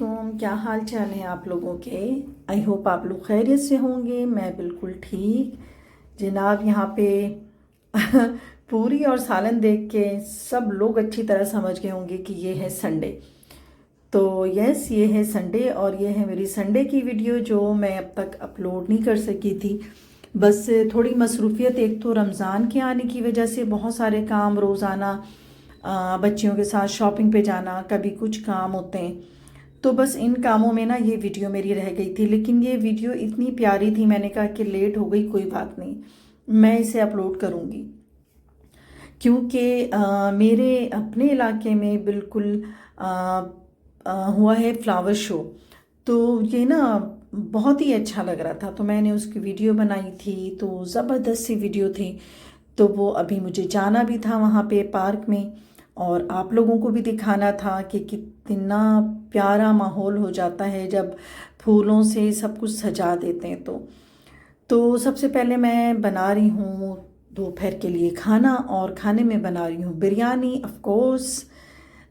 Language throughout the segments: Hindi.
वालेकुम, क्या हाल चाल है आप लोगों के। आई होप आप लोग खैरियत से होंगे। मैं बिल्कुल ठीक जनाब। यहाँ पे पूरी और सालन देख के सब लोग अच्छी तरह समझ गए होंगे कि ये है संडे। तो यस, ये है संडे और ये है मेरी संडे की वीडियो जो मैं अब तक अपलोड नहीं कर सकी थी। बस थोड़ी मसरूफियत, एक तो रमज़ान के आने की वजह से बहुत सारे काम रोज़ाना, बच्चियों के साथ शॉपिंग पे जाना, कभी कुछ काम होते हैं, तो बस इन कामों में ना ये वीडियो मेरी रह गई थी। लेकिन ये वीडियो इतनी प्यारी थी, मैंने कहा कि लेट हो गई कोई बात नहीं, मैं इसे अपलोड करूँगी। क्योंकि मेरे अपने इलाके में बिल्कुल हुआ है फ्लावर शो, तो ये ना बहुत ही अच्छा लग रहा था, तो मैंने उसकी वीडियो बनाई थी। तो ज़बरदस्त सी वीडियो थी। तो वो अभी मुझे जाना भी था वहाँ पे पार्क में, और आप लोगों को भी दिखाना था कि कितना प्यारा माहौल हो जाता है जब फूलों से सब कुछ सजा देते हैं। तो सबसे पहले मैं बना रही हूँ दोपहर के लिए खाना, और खाने में बना रही हूँ बिरयानी। ऑफ कोर्स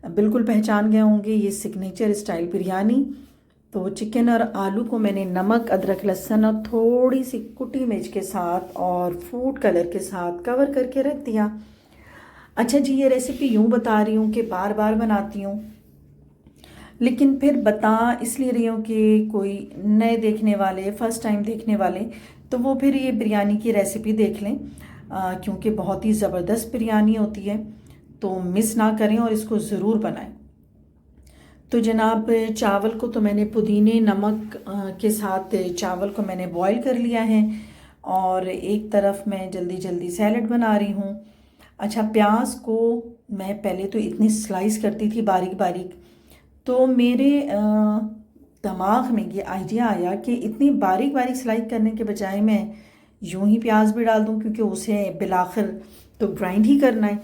बिल्कुल पहचान गए होंगे, ये सिग्नेचर स्टाइल बिरयानी। तो चिकन और आलू को मैंने नमक, अदरक, लहसुन और थोड़ी सी कुटी मिर्च के साथ और फूड कलर के साथ कवर करके रख दिया। अच्छा जी, ये रेसिपी यूँ बता रही हूँ कि बार बार बनाती हूँ, लेकिन फिर बता इसलिए रही हूँ कि कोई नए देखने वाले, फर्स्ट टाइम देखने वाले, तो वो फिर ये बिरयानी की रेसिपी देख लें, क्योंकि बहुत ही ज़बरदस्त बिरयानी होती है। तो मिस ना करें और इसको ज़रूर बनाएं। तो जनाब, चावल को तो मैंने पुदीने नमक के साथ चावल को मैंने बॉईल कर लिया है, और एक तरफ मैं जल्दी जल्दी सैलड बना रही हूँ। अच्छा, प्याज को मैं पहले तो इतनी स्लाइस करती थी बारीक बारीक, तो मेरे दिमाग में ये आइडिया आया कि इतनी बारीक बारीक स्लाइस करने के बजाय मैं यूं ही प्याज भी डाल दूं, क्योंकि उसे बिलाखिर तो ग्राइंड ही करना है।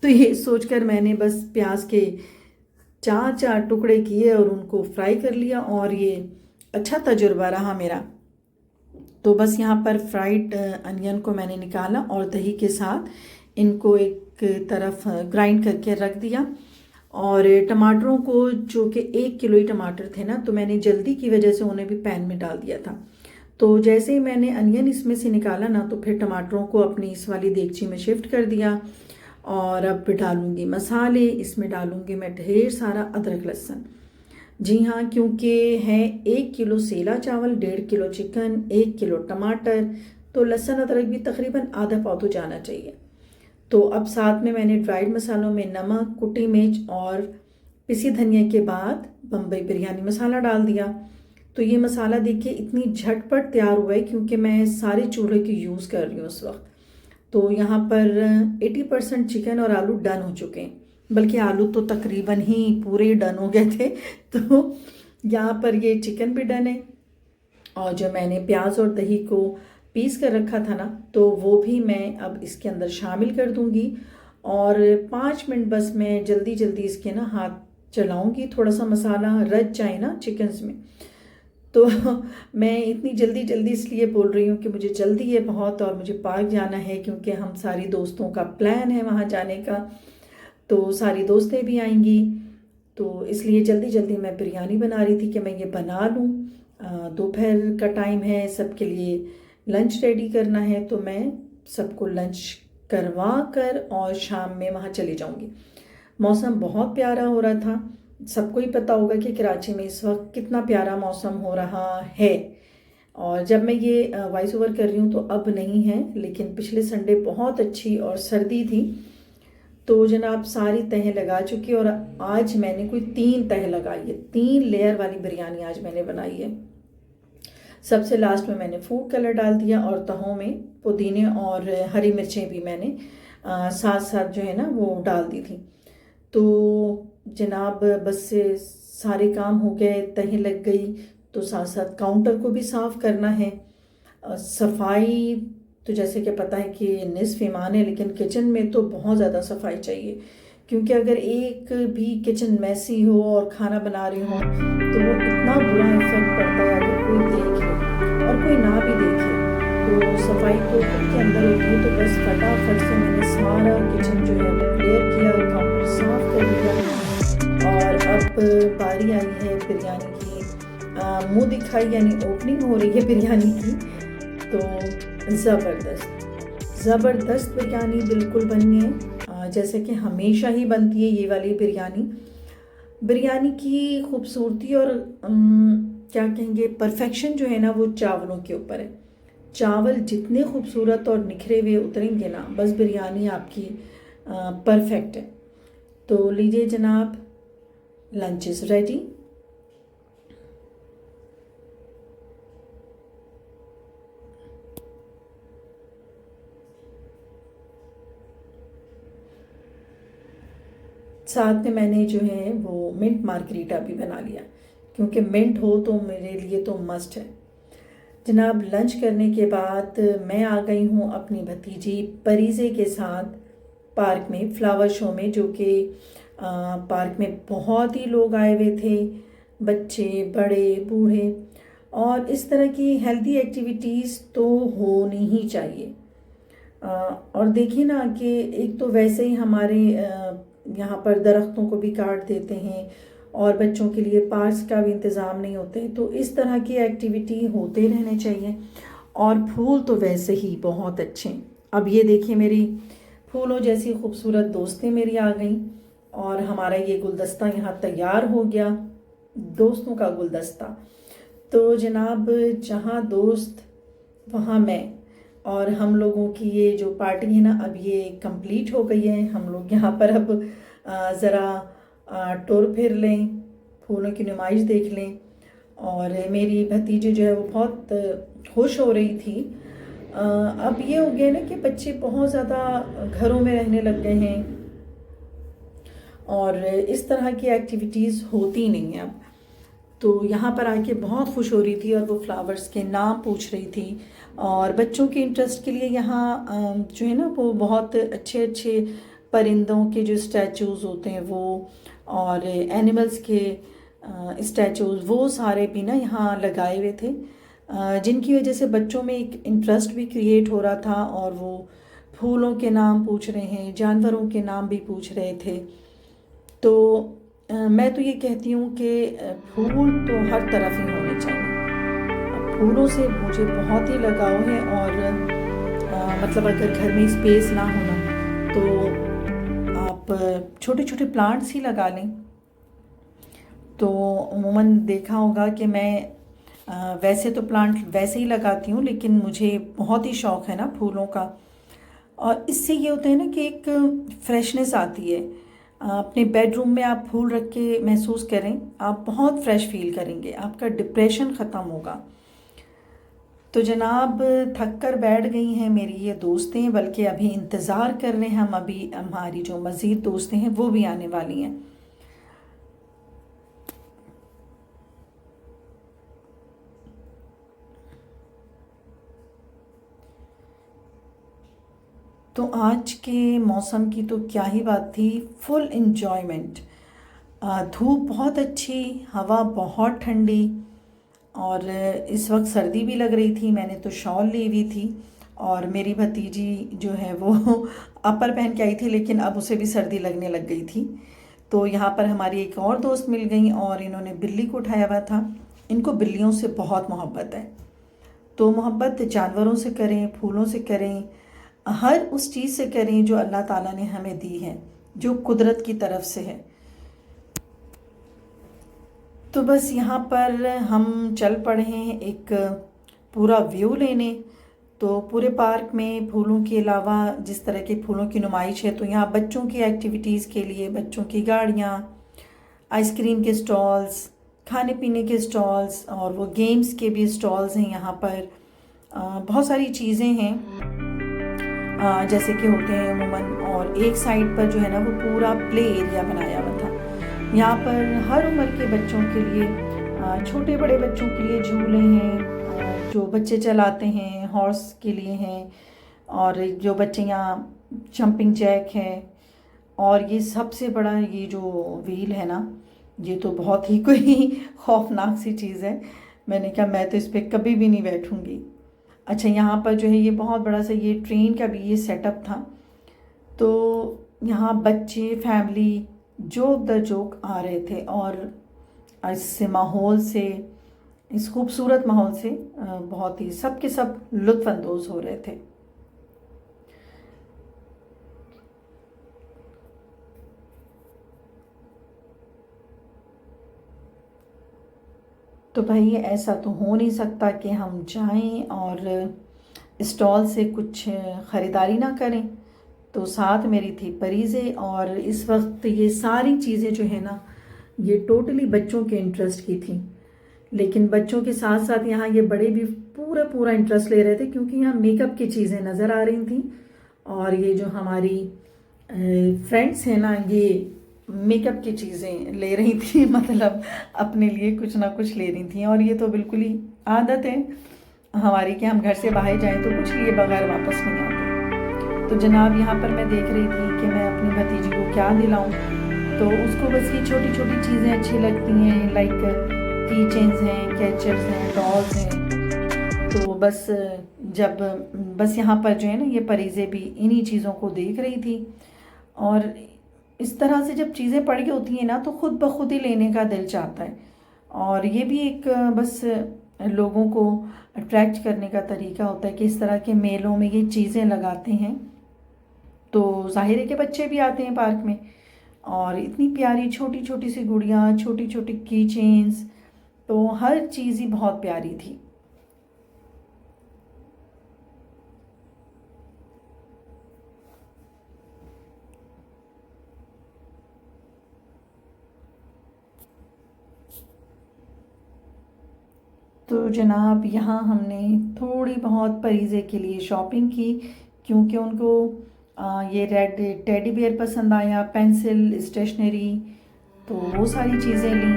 तो ये सोचकर मैंने बस प्याज के चार चार टुकड़े किए और उनको फ्राई कर लिया, और ये अच्छा तजुर्बा रहा मेरा। तो बस यहाँ पर फ्राइड अनियन को मैंने निकाला और दही के साथ इनको एक तरफ ग्राइंड करके रख दिया। और टमाटरों को, जो कि 1 किलो ही टमाटर थे ना, तो मैंने जल्दी की वजह से उन्हें भी पैन में डाल दिया था। तो जैसे ही मैंने अनियन इसमें से निकाला ना, तो फिर टमाटरों को अपनी इस वाली देगची में शिफ्ट कर दिया। और अब डालूंगी मसाले, इसमें डालूंगी मैं ढेर सारा अदरक लहसुन। जी हाँ, क्योंकि है 1 किलो सेला चावल, 1.5 किलो चिकन, 1 किलो टमाटर, तो लहसुन अदरक भी तकरीबन आधा पाव तो जाना चाहिए। तो अब साथ में मैंने ड्राइड मसालों में नमक, कुटी मिर्च और पिसी धनिया के बाद बम्बई बिरयानी मसाला डाल दिया। तो ये मसाला देखिए इतनी झटपट तैयार हुआ है, क्योंकि मैं सारे चूल्हे की यूज़ कर रही हूँ उस वक्त। तो यहाँ पर 80% चिकन और आलू डन हो चुके हैं, बल्कि आलू तो तकरीबन ही पूरे डन हो गए थे। तो यहाँ पर ये चिकन भी डन है, और जो मैंने प्याज और दही को पीस कर रखा था ना, तो वो भी मैं अब इसके अंदर शामिल कर दूंगी। और 5 मिनट बस मैं जल्दी जल्दी इसके ना हाथ चलाऊंगी, थोड़ा सा मसाला रच जाए ना चिकन में। तो मैं इतनी जल्दी जल्दी इसलिए बोल रही हूँ कि मुझे जल्दी है बहुत, और मुझे पार्क जाना है, क्योंकि हम सारी दोस्तों का प्लान है वहाँ जाने का। तो सारी दोस्तें भी आएंगी, तो इसलिए जल्दी जल्दी मैं बिरयानी बना रही थी कि मैं ये बना लूँ। दोपहर का टाइम है, सबके लिए लंच रेडी करना है, तो मैं सबको लंच करवा कर और शाम में वहाँ चली जाऊँगी। मौसम बहुत प्यारा हो रहा था। सबको ही पता होगा कि कराची में इस वक्त कितना प्यारा मौसम हो रहा है। और जब मैं ये वॉइस ओवर कर रही हूँ तो अब नहीं है, लेकिन पिछले संडे बहुत अच्छी और सर्दी थी। तो जनाब, सारी तहें लगा चुकी, और आज मैंने कोई 3 तह लगाई है। 3 लेयर वाली बिरयानी आज मैंने बनाई है। सबसे लास्ट में मैंने फूड कलर डाल दिया, और तहों में पुदीने और हरी मिर्चें भी मैंने साथ साथ जो है ना वो डाल दी थी। तो जनाब, बस सारे काम हो गए, तहें लग गई, तो साथ साथ काउंटर को भी साफ़ करना है। सफाई तो जैसे कि पता है कि निस्फ ईमान है, लेकिन किचन में तो बहुत ज़्यादा सफाई चाहिए, क्योंकि अगर एक भी किचन मैसी हो और खाना बना रही हो तो वो इतना बुरा इफेक्ट पड़ता है अगर कोई देखे और कोई ना भी देखे। तो सफाई तो खुद के अंदर होती है। तो बस फटाफट से मैंने सारा किचन जो है वो क्लियर किया, काउंटर साफ कर दिया, और अब बारी आई है बिरयानी की मुंह दिखाई यानी ओपनिंग हो रही है बिरयानी की। तो ज़बरदस्त बिरयानी बिल्कुल बनी है, जैसे कि हमेशा ही बनती है ये वाली बिरयानी की खूबसूरती और क्या कहेंगे परफेक्शन जो है ना वो चावलों के ऊपर है। चावल जितने खूबसूरत और निखरे हुए उतरेंगे ना, बस बिरयानी आपकी परफेक्ट है। तो लीजिए जनाब, लंच इज़ रेडी। साथ में मैंने जो है वो मिंट मार्गरीटा भी बना लिया, क्योंकि मिंट हो तो मेरे लिए तो मस्ट है। जनाब, लंच करने के बाद मैं आ गई हूँ अपनी भतीजी परीज़े के साथ पार्क में, फ्लावर शो में, जो कि पार्क में बहुत ही लोग आए हुए थे, बच्चे बड़े बूढ़े। और इस तरह की हेल्दी एक्टिविटीज़ तो होनी ही चाहिए। और देखिए ना कि एक तो वैसे ही हमारे यहाँ पर दरख्तों को भी काट देते हैं और बच्चों के लिए पार्क्स का भी इंतज़ाम नहीं होते, तो इस तरह की एक्टिविटी होते रहने चाहिए। और फूल तो वैसे ही बहुत अच्छे हैं। अब ये देखिए, मेरी फूलों जैसी खूबसूरत दोस्तें मेरी आ गई और हमारा ये गुलदस्ता यहाँ तैयार हो गया, दोस्तों का गुलदस्ता। तो जनाब, जहाँ दोस्त वहाँ मैं, और हम लोगों की ये जो पार्टी है ना, अब ये कंप्लीट हो गई है। हम लोग यहाँ पर अब ज़रा टुर फिर लें, फूलों की नुमाइश देख लें। और मेरी भतीजी जो है वो बहुत खुश हो रही थी। अब ये हो गया ना कि बच्चे बहुत ज़्यादा घरों में रहने लग गए हैं और इस तरह की एक्टिविटीज़ होती नहीं हैं अब। तो यहाँ पर आके बहुत खुश हो रही थी और वो फ्लावर्स के नाम पूछ रही थी। और बच्चों के इंटरेस्ट के लिए यहाँ जो है ना वो बहुत अच्छे अच्छे परिंदों के जो स्टैचूज़ होते हैं वो, और एनिमल्स के स्टैचूज़, वो सारे भी ना यहाँ लगाए हुए थे, जिनकी वजह से बच्चों में एक इंटरेस्ट भी क्रिएट हो रहा था। और वो फूलों के नाम पूछ रहे हैं, जानवरों के नाम भी पूछ रहे थे। तो मैं तो ये कहती हूँ कि फूल तो हर तरफ ही होने चाहिए। फूलों से मुझे बहुत ही लगाव है। और मतलब अगर घर में स्पेस ना होना तो आप छोटे छोटे प्लांट्स ही लगा लें। तो उमूमन देखा होगा कि मैं वैसे तो प्लांट वैसे ही लगाती हूँ, लेकिन मुझे बहुत ही शौक़ है ना फूलों का। और इससे ये होता है ना कि एक फ्रेशनेस आती है। अपने बेडरूम में आप फूल रख के महसूस करें, आप बहुत फ्रेश फील करेंगे, आपका डिप्रेशन ख़त्म होगा। तो जनाब, थक कर बैठ गई हैं मेरी ये दोस्तें, बल्कि अभी इंतज़ार कर रहे हैं हम, अभी हमारी जो मज़ीद दोस्तें हैं वो भी आने वाली हैं। तो आज के मौसम की तो क्या ही बात थी, फुल इन्जॉयमेंट। धूप बहुत अच्छी, हवा बहुत ठंडी, और इस वक्त सर्दी भी लग रही थी। मैंने तो शॉल ली हुई थी और मेरी भतीजी जो है वो अपर पहन के आई थी, लेकिन अब उसे भी सर्दी लगने लग गई थी। तो यहाँ पर हमारी एक और दोस्त मिल गई और इन्होंने बिल्ली को उठाया हुआ था। इनको बिल्लियों से बहुत मोहब्बत है। तो मोहब्बत जानवरों से करें, फूलों से करें, हर उस चीज़ से करें जो अल्लाह ताला ने हमें दी है, जो कुदरत की तरफ से है। तो बस यहाँ पर हम चल पड़े हैं एक पूरा व्यू लेने। तो पूरे पार्क में फूलों के अलावा जिस तरह के फूलों की नुमाइश है, तो यहाँ बच्चों की एक्टिविटीज़ के लिए बच्चों की गाड़ियाँ, आइसक्रीम के स्टॉल्स, खाने पीने के स्टॉल्स, और वो गेम्स के भी स्टॉल्स हैं यहाँ पर। बहुत सारी चीज़ें हैं जैसे कि होते हैं अमूमन। और एक साइड पर जो है ना वो पूरा प्ले एरिया बनाया हुआ था। यहाँ पर हर उम्र के बच्चों के लिए, छोटे बड़े बच्चों के लिए झूले हैं, जो बच्चे चलाते हैं, हॉर्स के लिए हैं, और जो बच्चे यहाँ जंपिंग जैक है। और ये सबसे बड़ा ये जो व्हील है ना, ये तो बहुत ही कोई खौफनाक सी चीज़ है। मैंने कहा मैं तो इस पर कभी भी नहीं बैठूंगी। अच्छा, यहाँ पर जो है ये बहुत बड़ा सा ये ट्रेन का भी ये सेटअप था। तो यहाँ बच्चे, फैमिली जोक द जोक आ रहे थे। और इससे माहौल से, इस खूबसूरत माहौल से बहुत ही सब के सब लुत्फ़ अंदोज़ हो रहे थे। तो भाई ऐसा तो हो नहीं सकता कि हम जाएं और स्टॉल से कुछ ख़रीदारी ना करें। तो साथ मेरी थी परीज़े, और इस वक्त ये सारी चीज़ें जो है ना, ये टोटली बच्चों के इंटरेस्ट की थी। लेकिन बच्चों के साथ साथ यहाँ ये बड़े भी पूरा पूरा इंटरेस्ट ले रहे थे, क्योंकि यहाँ मेकअप की चीज़ें नज़र आ रही थी। और ये जो हमारी फ्रेंड्स हैं ना, ये मेकअप की चीज़ें ले रही थी मतलब अपने लिए कुछ ना कुछ ले रही थी। और ये तो बिल्कुल ही आदत है हमारी कि हम घर से बाहर जाएं तो कुछ लिए बगैर वापस नहीं आते। तो जनाब यहाँ पर मैं देख रही थी कि मैं अपनी भतीजी को क्या दिलाऊं। तो उसको बस ये छोटी छोटी चीज़ें अच्छी लगती हैं, लाइक की चेन्स हैं, कैचर्स हैं, डॉल्स हैं। तो बस जब बस यहाँ पर जो है ना, ये परीज़े भी इन्हीं चीज़ों को देख रही थी। और इस तरह से जब चीज़ें पड़ी होती हैं ना, तो ख़ुद ब खुद ही लेने का दिल चाहता है। और ये भी एक बस लोगों को अट्रैक्ट करने का तरीका होता है कि इस तरह के मेलों में ये चीज़ें लगाते हैं। तो ज़ाहिर है कि बच्चे भी आते हैं पार्क में, और इतनी प्यारी छोटी छोटी सी गुड़ियाँ, छोटी छोटी की चेन्स, तो हर चीज़ ही बहुत प्यारी थी। तो जनाब यहाँ हमने थोड़ी बहुत परीज़े के लिए शॉपिंग की, क्योंकि उनको ये रेड टेडी बियर पसंद आया, पेंसिल, स्टेशनरी, तो वो सारी चीज़ें लीं।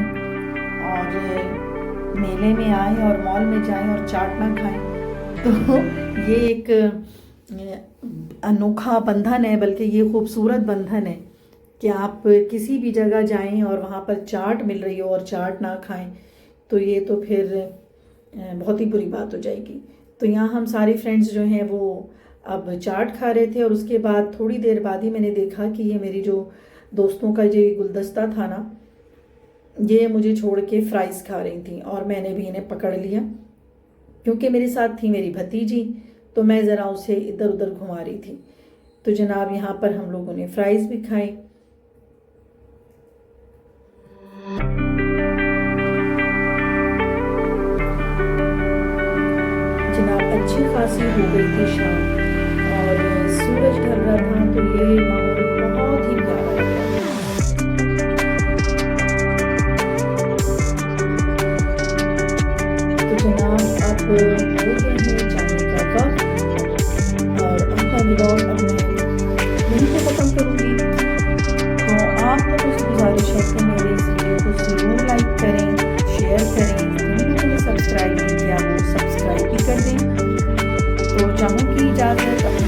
और मेले में आए और मॉल में जाएं और चाट ना खाएं, तो ये एक अनोखा बंधन है, बल्कि ये खूबसूरत बंधन है कि आप किसी भी जगह जाएं और वहाँ पर चाट मिल रही हो और चाट ना खाएं, तो ये तो फिर बहुत ही बुरी बात हो जाएगी। तो यहाँ हम सारे फ्रेंड्स जो हैं वो अब चाट खा रहे थे, और उसके बाद थोड़ी देर बाद ही मैंने देखा कि ये मेरी जो दोस्तों का जो गुलदस्ता था ना, ये मुझे छोड़ के फ्राइज़ खा रही थी। और मैंने भी इन्हें पकड़ लिया, क्योंकि मेरे साथ थी मेरी भतीजी, तो मैं ज़रा उसे इधर उधर घुमा रही थी। तो जनाब यहाँ पर हम लोगों ने फ्राइज़ भी खाए। जनाब अच्छी खासी हो गई थी शाम, और सूरज ढल रहा था, तो ये माहौल बहुत ही प्यारा लग रहा था। तो जनाब अब हो गए हैं जाने का वक्त, और अपना ब्लॉग अब मैं यहीं पे ख़त्म करूँगी। तो आप लोगों से गुजारिश है कि मेरे इस वीडियो को ज़रूर लाइक करें, शेयर करें, वीडियो को सब्सक्राइब नहीं किया वो सब्सक्राइब भी कर दें। तो चाहूँगी इजाज़त, अपने